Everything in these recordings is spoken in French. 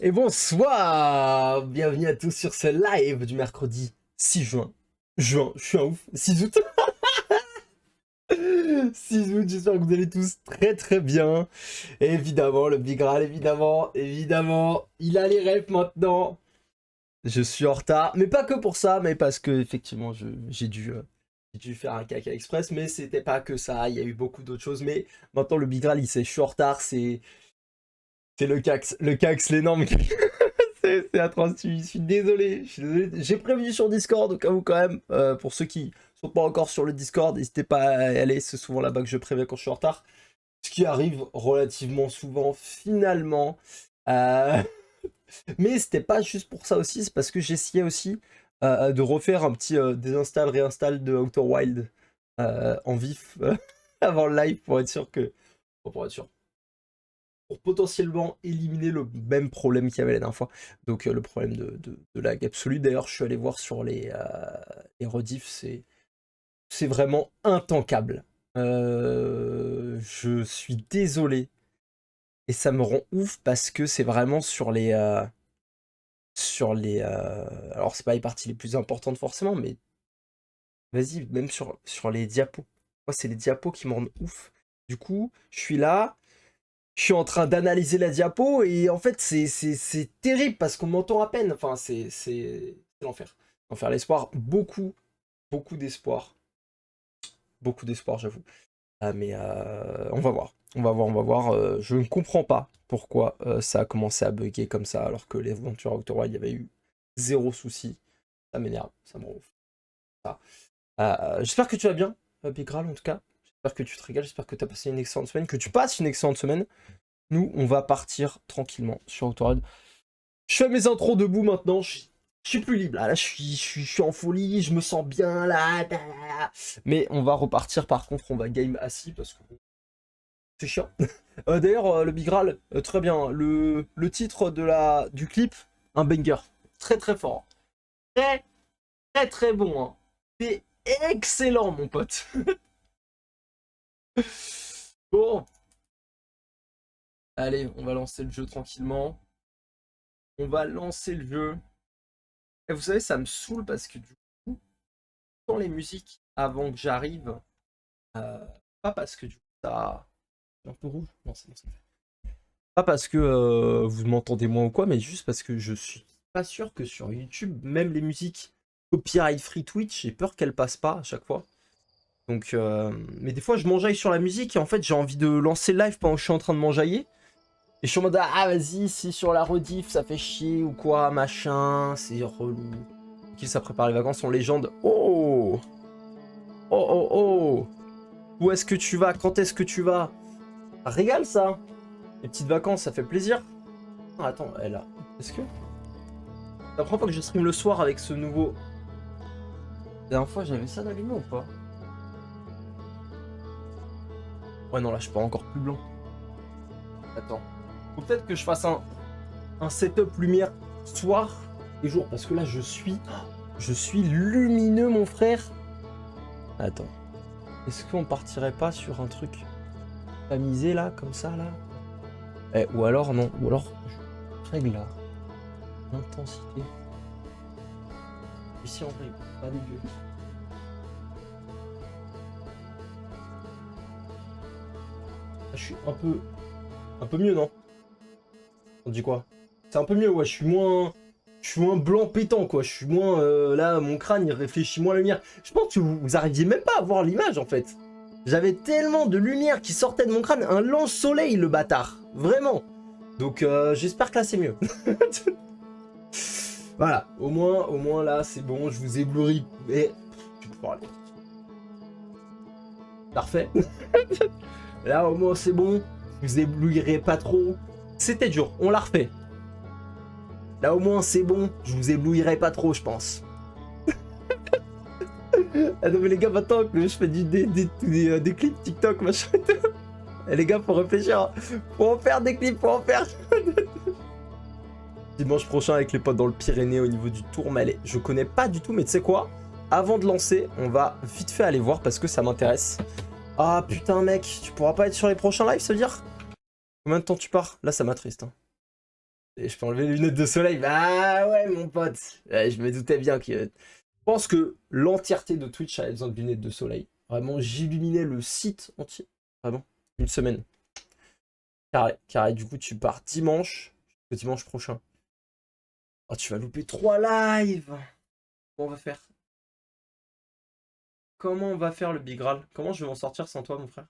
Et bonsoir! Bienvenue à tous sur ce live du mercredi 6 juin. Je suis un ouf. 6 août. 6 août, j'espère que vous allez tous très très bien. Et évidemment, le Big Graal, évidemment, il a les refs maintenant. Je suis en retard, mais pas que pour ça, mais parce que effectivement, j'ai dû faire un caca express, mais c'était pas que ça, il y a eu beaucoup d'autres choses. Mais maintenant, le Big Graal, il sait, je suis en retard, c'est le Cax, l'énorme. C'est atroce, je suis désolé. J'ai prévenu sur Discord au cas où quand même. Pour ceux qui sont pas encore sur le Discord, n'hésitez pas à aller, c'est souvent là-bas que je préviens quand je suis en retard. Ce qui arrive relativement souvent finalement. Euh, Mais c'était pas juste pour ça aussi, c'est parce que j'essayais aussi de refaire un petit désinstall, réinstall de Outer Wild en vif avant le live pour être sûr que... Pour être sûr, pour potentiellement éliminer le même problème qu'il y avait la dernière fois. Donc le problème de lag absolu. D'ailleurs, je suis allé voir sur les rediffs, c'est vraiment intankable. Je suis désolé. Et ça me rend ouf parce que c'est vraiment sur les... alors, c'est pas les parties les plus importantes forcément, mais vas-y, même sur les diapos. Moi, c'est les diapos qui me rendent ouf. Du coup, je suis là, je suis en train d'analyser la diapo et en fait c'est terrible parce qu'on m'entend à peine. Enfin c'est l'enfer. L'enfer, l'espoir, beaucoup d'espoir. Beaucoup d'espoir j'avoue. Ah, mais on va voir. On va voir. Je ne comprends pas pourquoi ça a commencé à bugger comme ça alors que les aventures Outer Wild, il y avait eu zéro souci. Ça m'énerve, ça me rend ouf. Ah. J'espère que tu vas bien, Big Graal en tout cas. J'espère que tu te régales, j'espère que tu as passé une excellente semaine, que tu passes une excellente semaine. Nous, on va partir tranquillement sur Autoroad. Je fais mes intros debout maintenant. Je suis plus libre. Là, je suis en folie. Je me sens bien là. Mais on va repartir. Par contre, on va game assis parce que c'est chiant. D'ailleurs, le Big Graal, très bien. Le titre du clip, un banger. Très très fort. Très très très bon. Hein. C'est excellent, mon pote. Bon. Allez, on va lancer le jeu tranquillement. On va lancer le jeu. Et vous savez, ça me saoule parce que du coup, dans les musiques avant que j'arrive, pas parce que du coup, ça. C'est un peu rouge. Non, c'est bon, ça me fait. Pas parce que vous m'entendez moins ou quoi, mais juste parce que je suis pas sûr que sur YouTube, même les musiques copyright free Twitch, j'ai peur qu'elles passent pas à chaque fois. Donc, mais des fois, je m'enjaille sur la musique et en fait, j'ai envie de lancer le live pendant que je suis en train de m'enjailler. Et je suis en mode, ah vas-y, si sur la rediff ça fait chier ou quoi, machin, c'est relou. Qui ça prépare les vacances en légende. Oh! Oh oh oh! Où est-ce que tu vas? Quand est-ce que tu vas? Ça régale ça! Les petites vacances, ça fait plaisir. Ah, attends, elle a. Est-ce que. C'est la première fois que je stream le soir avec ce nouveau. La dernière fois, j'avais ça d'allumé ou pas? Ouais, non, là, je suis pas encore plus blanc. Attends. Faut peut-être que je fasse un setup lumière soir et jour parce que là, je suis lumineux, mon frère. Attends. Est-ce qu'on partirait pas sur un truc tamisé là, comme ça là? Ou alors non, ou alors je règle là. Intensité. Ici en vrai, pas dégueu. Je suis un peu mieux, non? On dit quoi? C'est un peu mieux, ouais, je suis moins blanc pétant quoi, je suis moins là, mon crâne il réfléchit moins à la lumière. Je pense que vous arriviez même pas à voir l'image en fait. J'avais tellement de lumière qui sortait de mon crâne, un lance-soleil le bâtard, vraiment. Donc j'espère que là c'est mieux. Voilà, au moins là c'est bon, je vous éblouis. Et tu peux parler. Parfait. Là au moins c'est bon, je vous éblouirai pas trop. C'était dur, on l'a refait. Là au moins c'est bon, je vous éblouirai pas trop je pense. Ah non mais les gars maintenant que je fais des clips TikTok machin et tout. Et les gars faut réfléchir, faut en faire des clips, faut en faire. Dimanche prochain avec les potes dans le Pyrénées au niveau du Tourmalet. Je connais pas du tout mais tu sais quoi? Avant de lancer, on va vite fait aller voir parce que ça m'intéresse. Ah putain mec, tu pourras pas être sur les prochains lives ça veut dire? Combien de temps tu pars? Là ça m'attriste. Hein. Et je peux enlever les lunettes de soleil. Bah ouais, mon pote. Ouais, je me doutais bien que. Je pense que l'entièreté de Twitch avait besoin de lunettes de soleil. Vraiment, j'illuminais le site entier. Vraiment. Une semaine. Carré, carré. Du coup, tu pars dimanche. Le dimanche prochain. Oh, tu vas louper 3 lives. Comment on va faire? Comment on va faire le Big Graal? Comment je vais m'en sortir sans toi, mon frère?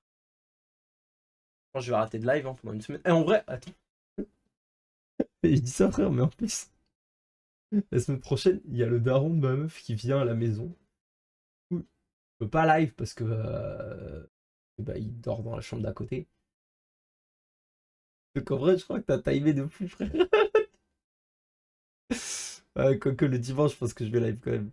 Je vais arrêter de live pendant une semaine. Et en vrai, attends. Il dit ça, frère, mais en plus, la semaine prochaine, il y a le daron de ma meuf qui vient à la maison. Je peux pas live parce que bah, il dort dans la chambre d'à côté. Donc en vrai, je crois que t'as timé de fou, frère. Ouais, quoique le dimanche, je pense que je vais live quand même.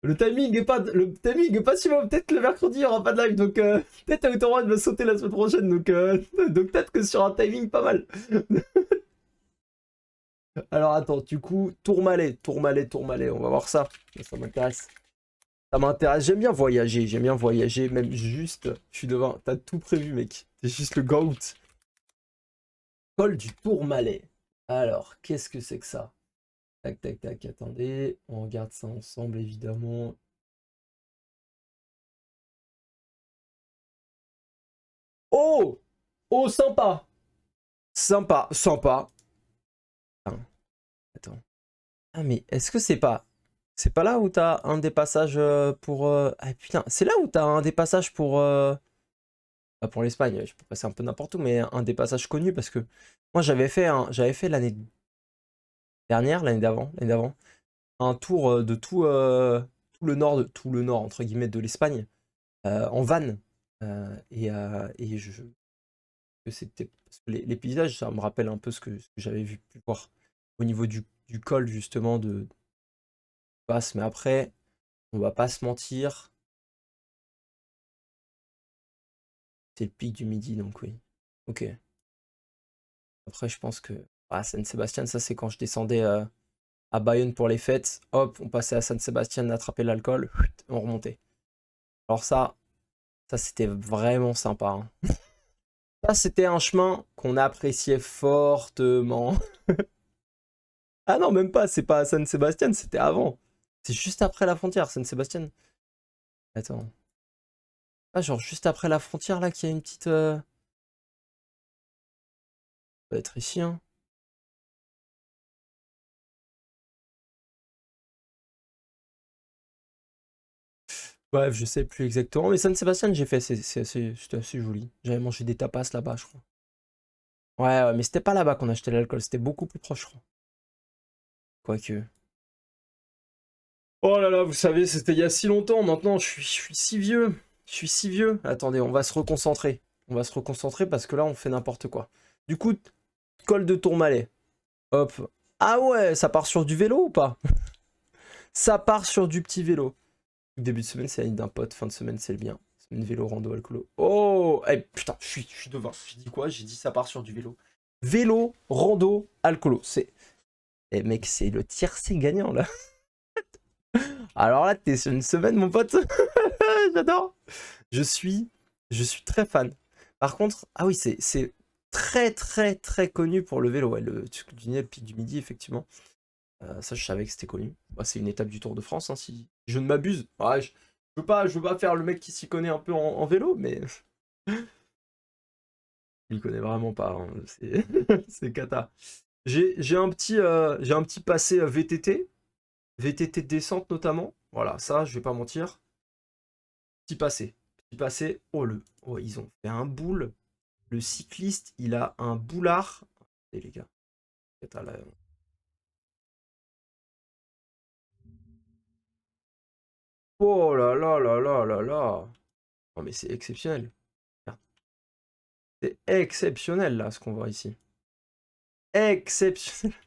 Le timing est pas suivant. Peut-être le mercredi, il n'y aura pas de live. Donc peut-être Autoroid va sauter la semaine prochaine. Donc peut-être que sur un timing pas mal. Alors attends, du coup, Tourmalet. On va voir ça. Ça m'intéresse. Ça m'intéresse. J'aime bien voyager. Même juste, je suis devant. T'as tout prévu, mec. C'est juste le GOAT. Col du Tourmalet. Alors, qu'est-ce que c'est que ça? Tac, tac, tac. Attendez. On regarde ça ensemble, évidemment. Oh! Oh, sympa! Sympa, sympa. Attends. Ah, mais est-ce que c'est pas. C'est pas là où t'as un des passages pour. Ah putain, c'est là où t'as un des passages pour. Pas pour l'Espagne, je peux passer un peu n'importe où, mais un des passages connus parce que moi j'avais fait l'année dernière, l'année d'avant, un tour de tout le nord entre guillemets de l'Espagne en van. Et que c'était parce que les paysages, ça me rappelle un peu ce que j'avais pu voir au niveau du col justement de passe. Mais après, on va pas se mentir, c'est le pic du Midi, donc oui. Ok. Après, je pense que San Sébastien, ça c'est quand je descendais à Bayonne pour les fêtes. Hop, on passait à San Sébastien, attraper l'alcool, on remontait. Alors ça c'était vraiment sympa, hein. Ça, c'était un chemin qu'on appréciait fortement. Ah non, même pas, c'est pas à San Sébastien, c'était avant. C'est juste après la frontière, San Sébastien. Attends. Ah, genre juste après la frontière, là, qu'il y a une petite. Ça doit être ici, hein. Bref, je sais plus exactement. Mais San Sébastien, j'ai fait, c'était assez joli. J'avais mangé des tapas là-bas, je crois. Ouais, ouais, mais c'était pas là-bas qu'on achetait l'alcool, c'était beaucoup plus proche, je crois. Quoique. Oh là là, vous savez, c'était il y a si longtemps. Maintenant, je suis si vieux. Je suis si vieux. Attendez, on va se reconcentrer. On va se reconcentrer parce que là, on fait n'importe quoi. Du coup, col de Tourmalet. Hop. Ah ouais, ça part sur du vélo ou pas? Ça part sur du petit vélo. Début de semaine, c'est la ligne d'un pote. Fin de semaine, c'est le bien. Semaine vélo, rando, alcoolo. Oh, eh, putain, je suis devant. J'ai dit quoi? J'ai dit ça part sur du vélo. Vélo, rando, alcoolo. C'est. Eh mec, c'est le tiercé gagnant là. Alors là, t'es sur une semaine, mon pote. J'adore. Je suis, je suis très fan. Par contre, ah oui, c'est très très très connu pour le vélo. Ouais, le pic du Midi, effectivement. Ça, je savais que c'était connu. Bah, c'est une étape du Tour de France, hein, si je ne m'abuse. Ouais, je veux pas faire le mec qui s'y connaît un peu en vélo, mais il connaît vraiment pas, hein. C'est c'est cata. J'ai un petit passé VTT de descente notamment. Voilà, ça, je vais pas mentir. Petit passé. Oh, ils ont fait un boule. Le cycliste, il a un boulard. Et les gars, attends, là. Oh là là là là là là. Non mais c'est exceptionnel. C'est exceptionnel là ce qu'on voit ici. Exceptionnel.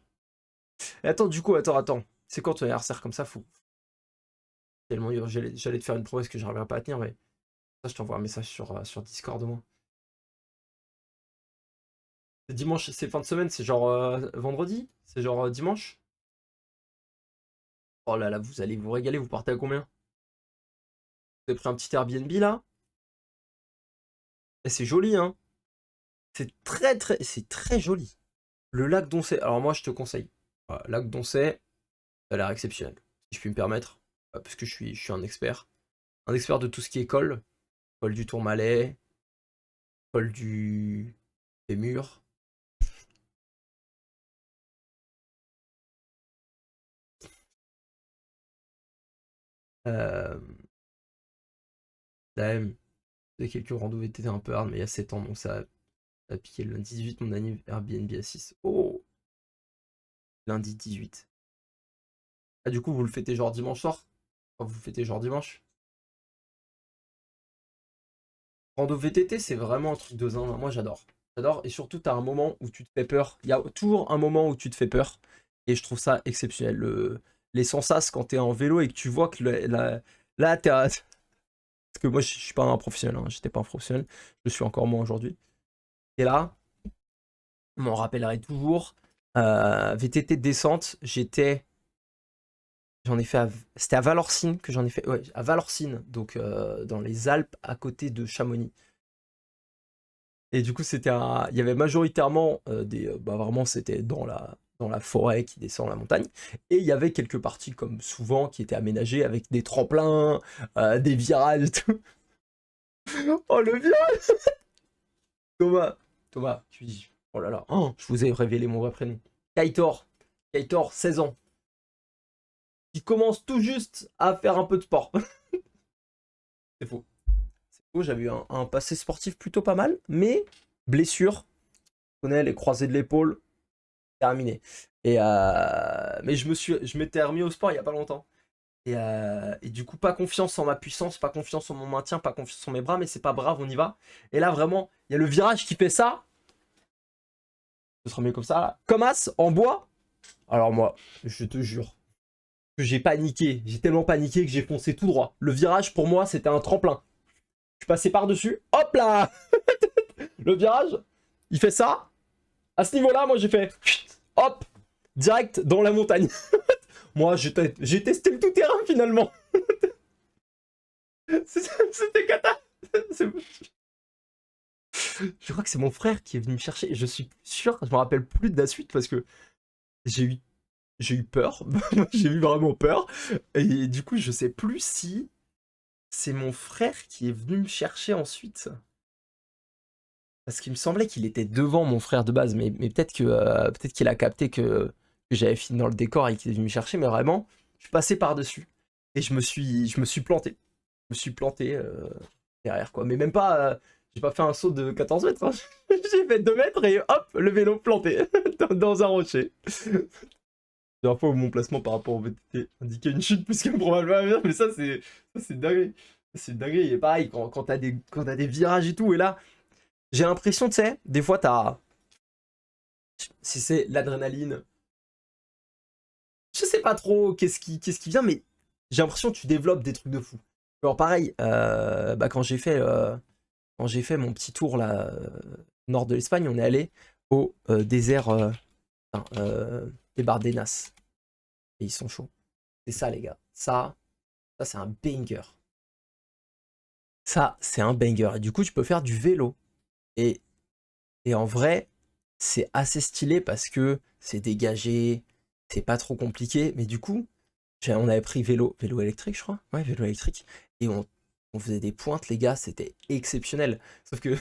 Et attends, du coup, attends. C'est quand ton anniversaire comme ça, fou. Tellement j'allais te faire une promesse que j'arriverai pas à tenir, mais ça, je t'envoie un message sur Discord au moins. C'est dimanche, c'est fin de semaine, c'est genre vendredi? C'est genre dimanche? Oh là là, vous allez vous régaler, vous partez à combien? Vous avez pris un petit Airbnb là? Et c'est joli, hein? C'est très très joli. Le lac d'Oncey, alors moi je te conseille. Voilà, lac d'Oncey, ça a l'air exceptionnel, si je puis me permettre, parce que je suis un expert. Un expert de tout ce qui est col. Col du Tourmalet, col des Murs. Euh, Là même, j'ai quelques randos VTT un peu hard, mais il y a 7 ans, donc ça a piqué le lundi 18, mon anniv Airbnb à 6. Oh, lundi 18. Ah, du coup, vous le fêtez genre dimanche soir? Enfin, vous le fêtez genre dimanche? Rando VTT, c'est vraiment un truc de zinzin. Moi, j'adore. J'adore. Et surtout, t'as un moment où tu te fais peur. Il y a toujours un moment où tu te fais peur. Et je trouve ça exceptionnel. Les sensas quand t'es en vélo et que tu vois que là, t'es à... Parce que moi, je suis pas un professionnel. Hein. J'étais pas un professionnel. Je le suis encore moins aujourd'hui. Et là, on m'en rappellerai toujours. VTT de descente, j'en ai fait c'était à Valorcine que j'en ai fait. Ouais, à Valorcine, donc dans les Alpes à côté de Chamonix. Et du coup, il y avait majoritairement bah vraiment, c'était dans la forêt qui descend la montagne. Et il y avait quelques parties, comme souvent, qui étaient aménagées avec des tremplins, des virages et tout. Oh, le virage! Thomas, Thomas, tu dis, oh là là, oh, je vous ai révélé mon vrai prénom. Kaitor, Kaitor, 16 ans, qui commence tout juste à faire un peu de sport. C'est faux. C'est faux, j'avais eu un passé sportif plutôt pas mal, mais blessure, on connaît les croisés de l'épaule, terminé. Mais je m'étais remis au sport il y a pas longtemps. Et du coup, pas confiance en ma puissance, pas confiance en mon maintien, pas confiance en mes bras, mais c'est pas grave, on y va. Et là, vraiment, il y a le virage qui fait ça. Ce sera mieux comme ça. Là. Comme as, en bois. Alors moi, je te jure que j'ai paniqué. J'ai tellement paniqué que j'ai foncé tout droit. Le virage, pour moi, c'était un tremplin. Je suis passé par-dessus. Hop là. Le virage, il fait ça. À ce niveau-là, moi, j'ai fait... Hop. Direct dans la montagne. Moi, j'ai testé le tout-terrain finalement. C'était cata. Je crois que c'est mon frère qui est venu me chercher. Je suis sûr, je me rappelle plus de la suite parce que j'ai eu, j'ai eu peur. J'ai eu vraiment peur. Et du coup, je sais plus si c'est mon frère qui est venu me chercher ensuite. Parce qu'il me semblait qu'il était devant mon frère de base. Mais peut-être peut-être qu'il a capté que j'avais fini dans le décor et qu'il est venu me chercher. Mais vraiment, je suis passé par-dessus. Et je me suis planté. Je me suis planté derrière, quoi. Mais même pas... j'ai pas fait un saut de 14 mètres. Hein. J'ai fait 2 mètres et hop, le vélo planté dans un rocher. La fois où mon placement par rapport au VTT indiquait une chute plus qu'improbable. Mais ça, c'est dingue. C'est dingue. Et pareil, quand t'as des virages et tout. Et là, j'ai l'impression, tu sais, des fois, t'as... Si c'est l'adrénaline, je sais pas trop qu'est-ce qui vient, mais j'ai l'impression que tu développes des trucs de fou. Alors pareil, bah, quand j'ai fait mon petit tour là, nord de l'Espagne, on est allé au désert des Bardenas. Et ils sont chauds. C'est ça, les gars. Ça c'est un banger. Ça, c'est un banger. Et du coup, tu peux faire du vélo. Et, et en vrai, c'est assez stylé parce que c'est dégagé, c'est pas trop compliqué. Mais du coup, on avait pris vélo électrique, je crois. Ouais, vélo électrique. Et on faisait des pointes, les gars, c'était exceptionnel. Sauf que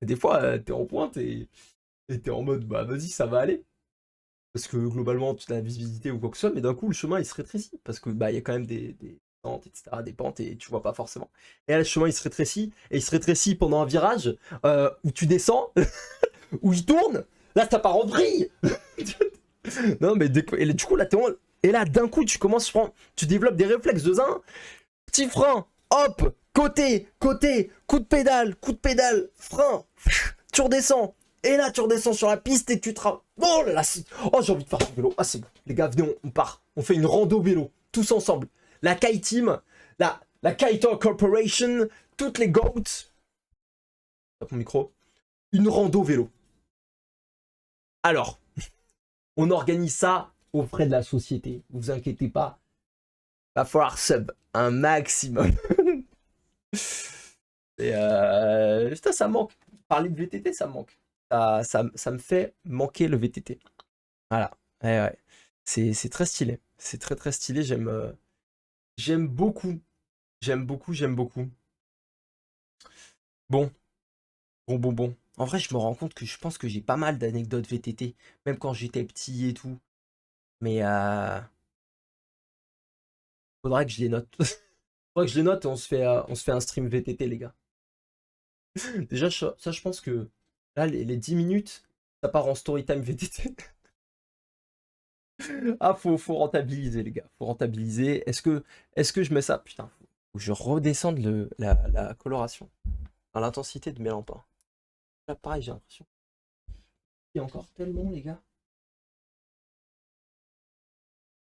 des fois, t'es en pointe et t'es en mode, bah vas-y, ça va aller. Parce que globalement, tu as la visibilité ou quoi que ce soit, mais d'un coup, le chemin, il se rétrécit. Parce que bah, il y a quand même des pentes, etc., des pentes, et tu vois pas forcément. Et là, le chemin, il se rétrécit, et il se rétrécit pendant un virage, où tu descends, où il tourne. Là, ça part en vrille. Non, mais et du coup, là, et là, d'un coup, tu développes des réflexes de zin. Petit frein, hop, côté, coup de pédale, frein, tu redescends. Et là, tu redescends sur la piste et tu te... Oh là là, oh, j'ai envie de faire du vélo. Ah, c'est bon. Les gars, venez, on part. On fait une rando vélo, tous ensemble. La Kite Team, la Kite Corporation, toutes les goats. Tape mon micro. Une rando vélo. Alors, on organise ça aux frais de la société. Vous inquiétez pas. Va falloir sub un maximum. Et putain, ça manque. Parler de VTT, ça manque. Ça me fait manquer le VTT. Voilà. Ouais, ouais. C'est très stylé. C'est très très stylé. J'aime beaucoup. J'aime beaucoup, j'aime beaucoup. Bon, bon. En vrai, je me rends compte que je pense que j'ai pas mal d'anecdotes VTT, même quand j'étais petit et tout. Mais faudrait que je les note. Faudrait que je les note et on se fait un stream VTT, les gars. Déjà, ça, je pense que là, les 10 minutes, ça part en storytime VTT. Ah, faut rentabiliser, les gars. Faut rentabiliser. Est-ce que je mets ça? Putain, faut que je redescende la coloration. Enfin, l'intensité de mes lampes, hein. Là, pareil, j'ai l'impression. Il y a encore tellement, les gars.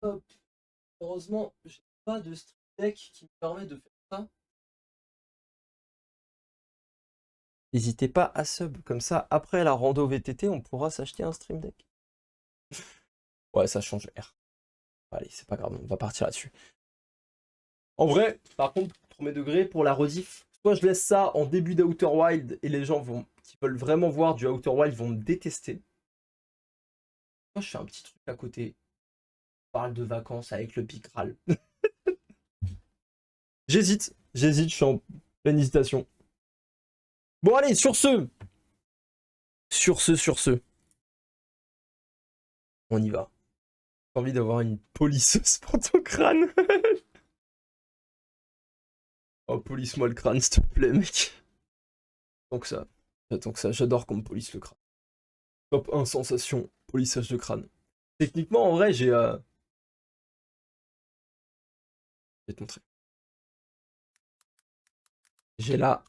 Hop. Heureusement, j'ai pas de stream deck qui me permet de faire ça. N'hésitez pas à sub, comme ça, après la rando VTT, on pourra s'acheter un stream deck. Ouais, ça change R. Allez, c'est pas grave, on va partir là-dessus. En vrai, par contre, premier degré, pour la rediff, soit je laisse ça en début d'Outer Wild et les gens qui veulent vraiment voir du Outer Wild vont me détester. Soit je fais un petit truc à côté, je parle de vacances avec le Picral. J'hésite, je suis en pleine hésitation. Bon allez, sur ce, on y va. J'ai envie d'avoir une polisseuse pour ton crâne. Oh, polisse-moi le crâne, s'il te plaît, mec. Tant que ça. Tant que ça, j'adore qu'on me polisse le crâne. Top 1 sensation, polissage de crâne. Techniquement, en vrai, je vais te montrer. J'ai là.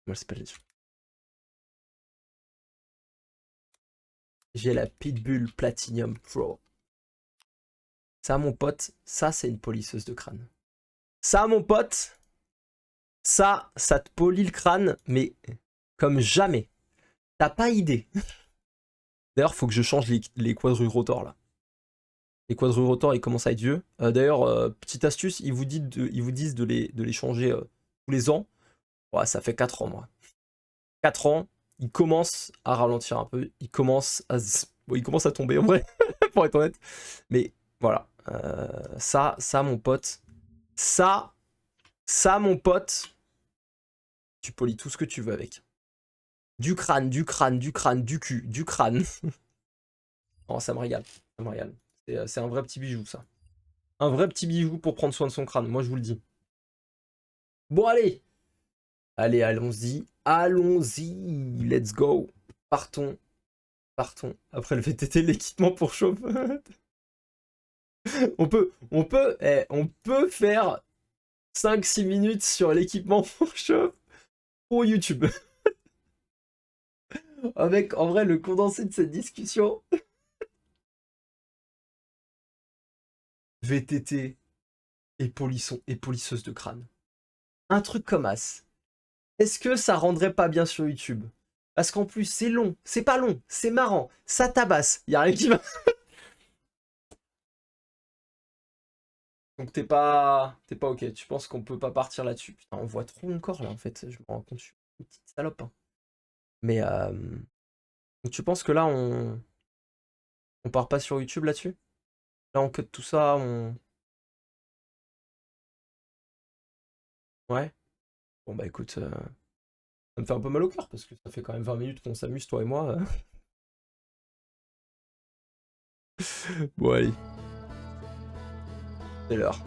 Comment elle s'appelle? J'ai la Pitbull Platinum Pro. Ça, mon pote, ça, c'est une polisseuse de crâne. Ça, mon pote, ça te polit le crâne, mais comme jamais. T'as pas idée. D'ailleurs, faut que je change les quadrirotors là. Les quadrirotors, ils commencent à être vieux. D'ailleurs, petite astuce, ils vous disent de les changer tous les ans. Ouais, ça fait 4 ans, moi. 4 ans, ils commencent à ralentir un peu. Bon, ils commencent à tomber, en vrai, pour être honnête. Mais voilà. Ça, mon pote. Mon pote, tu polis tout ce que tu veux avec. Du crâne, du cul, du crâne. Oh, ça me régale. Ça me régale. C'est un vrai petit bijou, ça. Un vrai petit bijou pour prendre soin de son crâne, moi je vous le dis. Bon, allez. Allez, allons-y. Allons-y. Let's go. Partons. Après le VTT, l'équipement pour chauffe. On peut faire 5-6 minutes sur l'équipement pour chauffe pour YouTube. Avec, en vrai, le condensé de cette discussion. VTT et polisseuse de crâne. Un truc comme as. Est-ce que ça rendrait pas bien sur YouTube? Parce qu'en plus, c'est long. C'est pas long. C'est marrant. Ça tabasse. Y a rien qui va. Donc t'es pas ok. Tu penses qu'on peut pas partir là-dessus? Putain, on voit trop mon corps là en fait. Je me rends compte, je suis une petite salope, hein. Mais donc, tu penses que là on part pas sur YouTube là-dessus? Là on cut tout ça, ouais. Bon bah écoute, ça me fait un peu mal au cœur parce que ça fait quand même 20 minutes qu'on s'amuse toi et moi. Bon allez, c'est l'heure.